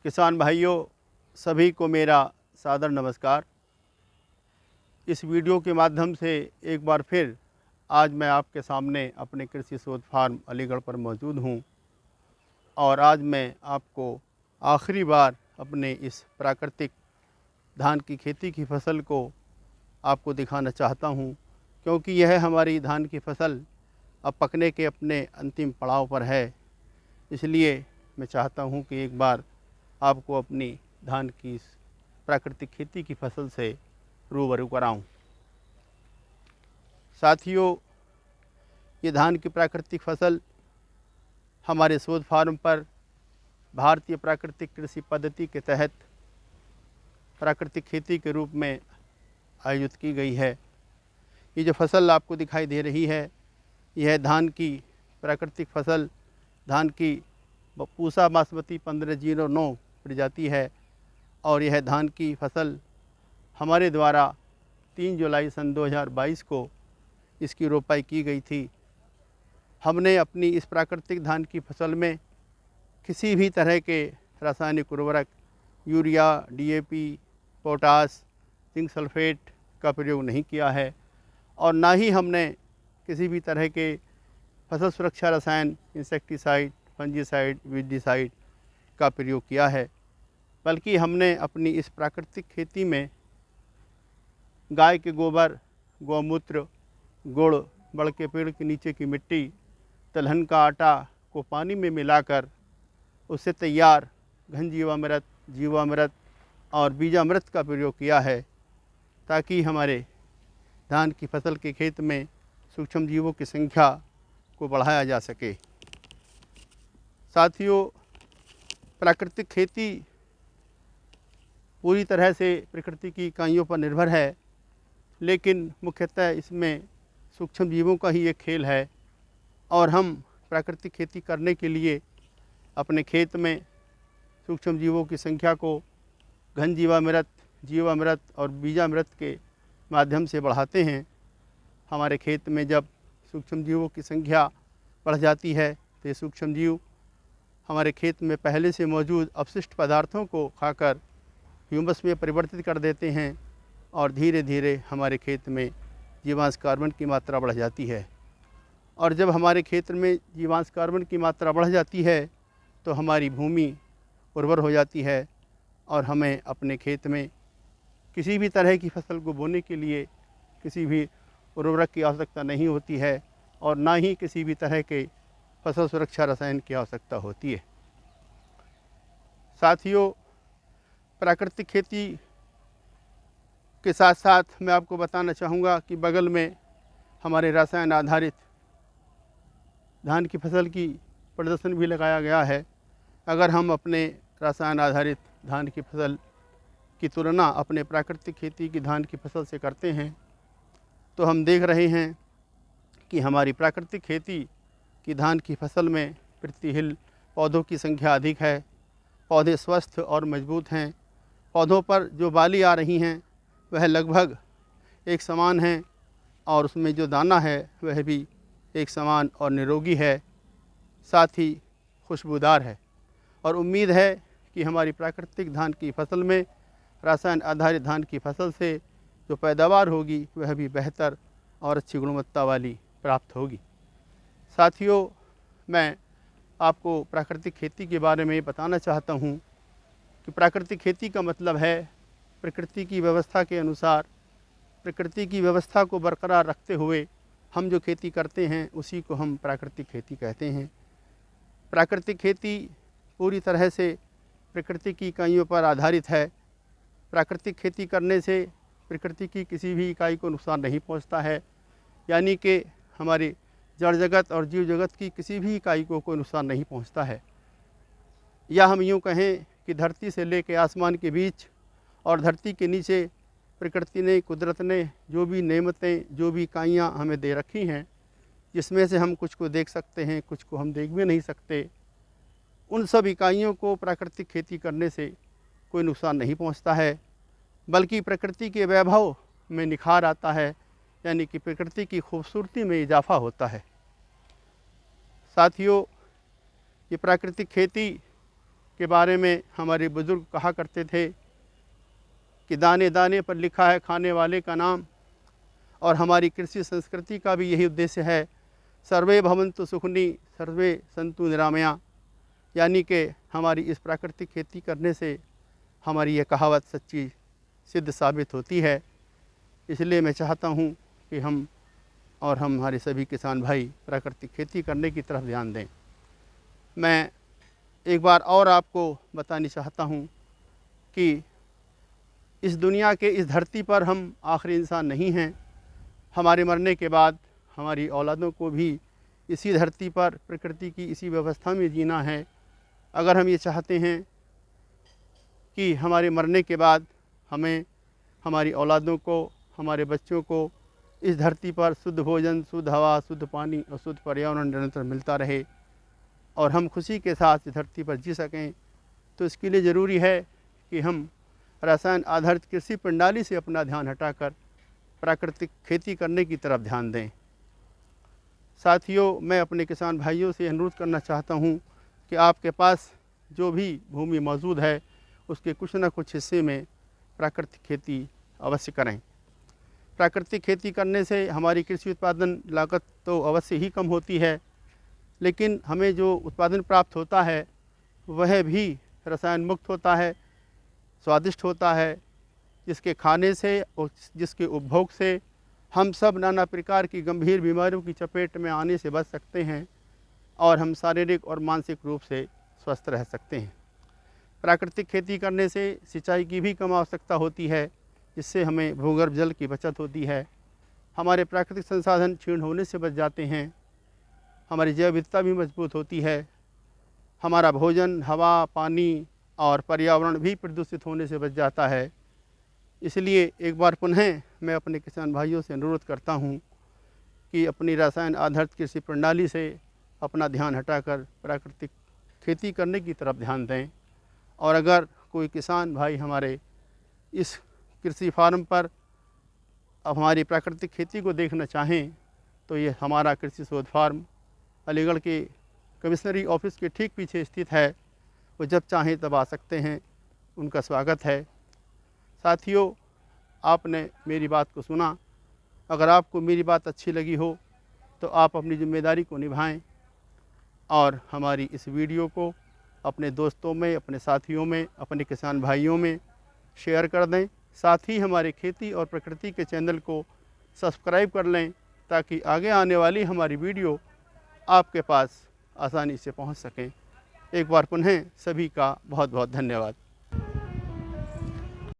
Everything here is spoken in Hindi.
किसान भाइयों सभी को मेरा सादर नमस्कार। इस वीडियो के माध्यम से एक बार फिर आज मैं आपके सामने अपने कृषि शोध फार्म अलीगढ़ पर मौजूद हूँ और आज मैं आपको आखिरी बार अपने इस प्राकृतिक धान की खेती की फसल को आपको दिखाना चाहता हूँ, क्योंकि यह हमारी धान की फसल अब पकने के अपने अंतिम पड़ाव पर है। इसलिए मैं चाहता हूँ कि एक बार आपको अपनी धान की इस प्राकृतिक खेती की फसल से रूबरू कराऊं। साथियों, ये धान की प्राकृतिक फसल हमारे शोध फार्म पर भारतीय प्राकृतिक कृषि पद्धति के तहत प्राकृतिक खेती के रूप में आयोजित की गई है। ये जो फसल आपको दिखाई दे रही है, यह धान की प्राकृतिक फसल धान की पूसा बासमती 1509 प्रजाति है और यह धान की फसल हमारे द्वारा 3 जुलाई सन 2022 को इसकी रोपाई की गई थी। हमने अपनी इस प्राकृतिक धान की फसल में किसी भी तरह के रासायनिक उर्वरक urea, DAP, potash, zinc sulphate का प्रयोग नहीं किया है और ना ही हमने किसी भी तरह के फसल सुरक्षा रसायन इंसेक्टिसाइड, फंजीसाइड, वीडीसाइड का प्रयोग किया है, बल्कि हमने अपनी इस प्राकृतिक खेती में गाय के गोबर, गौमूत्र, गुड़, बड़ के पेड़ के नीचे की मिट्टी, दलहन का आटा को पानी में मिलाकर उससे तैयार घन जीवामृत, जीवामृत और बीजामृत का प्रयोग किया है, ताकि हमारे धान की फसल के खेत में सूक्ष्म जीवों की संख्या को बढ़ाया जा सके। साथियों, प्राकृतिक खेती पूरी तरह से प्रकृति की इकाइयों पर निर्भर है, लेकिन मुख्यतः इसमें सूक्ष्म जीवों का ही एक खेल है और हम प्राकृतिक खेती करने के लिए अपने खेत में सूक्ष्म जीवों की संख्या को घन जीवामृत, जीवामृत और बीजामृत के माध्यम से बढ़ाते हैं। हमारे खेत में जब सूक्ष्म जीवों की संख्या बढ़ जाती है तो ये सूक्ष्म जीव हमारे खेत में पहले से मौजूद अपशिष्ट पदार्थों को खाकर ह्यूमस में परिवर्तित कर देते हैं और धीरे धीरे हमारे खेत में जीवांश कार्बन की मात्रा बढ़ जाती है। और जब हमारे खेत में जीवांश कार्बन की मात्रा बढ़ जाती है तो हमारी भूमि उर्वर हो जाती है और हमें अपने खेत में किसी भी तरह की फसल को बोने के लिए किसी भी उर्वरक की आवश्यकता नहीं होती है और ना ही किसी भी तरह के फसल सुरक्षा रसायन की आवश्यकता होती है। साथियों, प्राकृतिक खेती के साथ साथ मैं आपको बताना चाहूँगा कि बगल में हमारे रसायन आधारित धान की फसल की प्रदर्शन भी लगाया गया है। अगर हम अपने रसायन आधारित धान की फसल की तुलना अपने प्राकृतिक खेती की धान की फसल से करते हैं तो हम देख रहे हैं कि हमारी प्राकृतिक खेती की धान की फसल में प्रति हिल पौधों की संख्या अधिक है, पौधे स्वस्थ और मजबूत हैं, पौधों पर जो बाली आ रही हैं वह लगभग एक समान हैं और उसमें जो दाना है वह भी एक समान और निरोगी है, साथ ही खुशबूदार है। और उम्मीद है कि हमारी प्राकृतिक धान की फसल में रासायन आधारित धान की फसल से जो पैदावार होगी वह भी बेहतर और अच्छी गुणवत्ता वाली प्राप्त होगी। साथियों, मैं आपको प्राकृतिक खेती के बारे में बताना चाहता हूँ कि प्राकृतिक खेती का मतलब है प्रकृति की व्यवस्था के अनुसार, प्रकृति की व्यवस्था को बरकरार रखते हुए हम जो खेती करते हैं उसी को हम प्राकृतिक खेती कहते हैं। प्राकृतिक खेती पूरी तरह से प्रकृति की इकाइयों पर आधारित है। प्राकृतिक खेती करने से प्रकृति की किसी भी इकाई को नुकसान नहीं पहुंचता है, यानी कि हमारे जड़ जगत और जीव जगत की किसी भी इकाई को कोई नुकसान नहीं पहुंचता है। या हम यूँ कहें कि धरती से लेकर आसमान के बीच और धरती के नीचे प्रकृति ने, कुदरत ने जो भी नेमतें, जो भी इकाइयाँ हमें दे रखी हैं, जिसमें से हम कुछ को देख सकते हैं, कुछ को हम देख भी नहीं सकते, उन सब इकाइयों को प्राकृतिक खेती करने से कोई नुकसान नहीं पहुंचता है, बल्कि प्रकृति के वैभव में निखार आता है, यानी कि प्रकृति की खूबसूरती में इजाफा होता है। साथियों, ये प्राकृतिक खेती के बारे में हमारे बुज़ुर्ग कहा करते थे कि दाने दाने पर लिखा है खाने वाले का नाम। और हमारी कृषि संस्कृति का भी यही उद्देश्य है, सर्वे भवन्तु सुखिनी सर्वे सन्तु निरामया। यानी कि हमारी इस प्राकृतिक खेती करने से हमारी ये कहावत सच्ची सिद्ध साबित होती है। इसलिए मैं चाहता हूँ कि हम हमारे सभी किसान भाई प्राकृतिक खेती करने की तरफ ध्यान दें। मैं एक बार और आपको बतानी चाहता हूँ कि इस दुनिया के इस धरती पर हम आखिरी इंसान नहीं हैं। हमारे मरने के बाद हमारी औलादों को भी इसी धरती पर प्रकृति की इसी व्यवस्था में जीना है। अगर हम ये चाहते हैं कि हमारे मरने के बाद हमें हमारी औलादों को, हमारे बच्चों को इस धरती पर शुद्ध भोजन, शुद्ध हवा, शुद्ध पानी और शुद्ध पर्यावरण निरंतर मिलता रहे और हम खुशी के साथ इस धरती पर जी सकें, तो इसके लिए ज़रूरी है कि हम रसायन आधारित कृषि प्रणाली से अपना ध्यान हटाकर प्राकृतिक खेती करने की तरफ ध्यान दें। साथियों, मैं अपने किसान भाइयों से अनुरोध करना चाहता हूं कि आपके पास जो भी भूमि मौजूद है उसके कुछ न कुछ हिस्से में प्राकृतिक खेती अवश्य करें। प्राकृतिक खेती करने से हमारी कृषि उत्पादन लागत तो अवश्य ही कम होती है, लेकिन हमें जो उत्पादन प्राप्त होता है वह भी रसायन मुक्त होता है, स्वादिष्ट होता है, जिसके खाने से और जिसके उपभोग से हम सब नाना प्रकार की गंभीर बीमारियों की चपेट में आने से बच सकते हैं और हम शारीरिक और मानसिक रूप से स्वस्थ रह सकते हैं। प्राकृतिक खेती करने से सिंचाई की भी कम आवश्यकता होती है, जिससे हमें भूगर्भ जल की बचत होती है। हमारे प्राकृतिक संसाधन क्षीण होने से बच जाते हैं, हमारी जैव विविधता भी मजबूत होती है, हमारा भोजन, हवा, पानी और पर्यावरण भी प्रदूषित होने से बच जाता है। इसलिए एक बार पुनः मैं अपने किसान भाइयों से अनुरोध करता हूं कि अपनी रसायन आधारित कृषि प्रणाली से अपना ध्यान हटाकर प्राकृतिक खेती करने की तरफ ध्यान दें। और अगर कोई किसान भाई हमारे इस कृषि फार्म पर अब हमारी प्राकृतिक खेती को देखना चाहें तो ये हमारा कृषि शोध फार्म अलीगढ़ के कमिश्नरी ऑफिस के ठीक पीछे स्थित है। वो जब चाहें तब आ सकते हैं, उनका स्वागत है। साथियों, आपने मेरी बात को सुना। अगर आपको मेरी बात अच्छी लगी हो तो आप अपनी जिम्मेदारी को निभाएं और हमारी इस वीडियो को अपने दोस्तों में, अपने साथियों में, अपने किसान भाइयों में शेयर कर दें। साथ ही हमारे खेती और प्रकृति के चैनल को सब्सक्राइब कर लें ताकि आगे आने वाली हमारी वीडियो आपके पास आसानी से पहुंच सकें। एक बार पुनः सभी का बहुत बहुत धन्यवाद।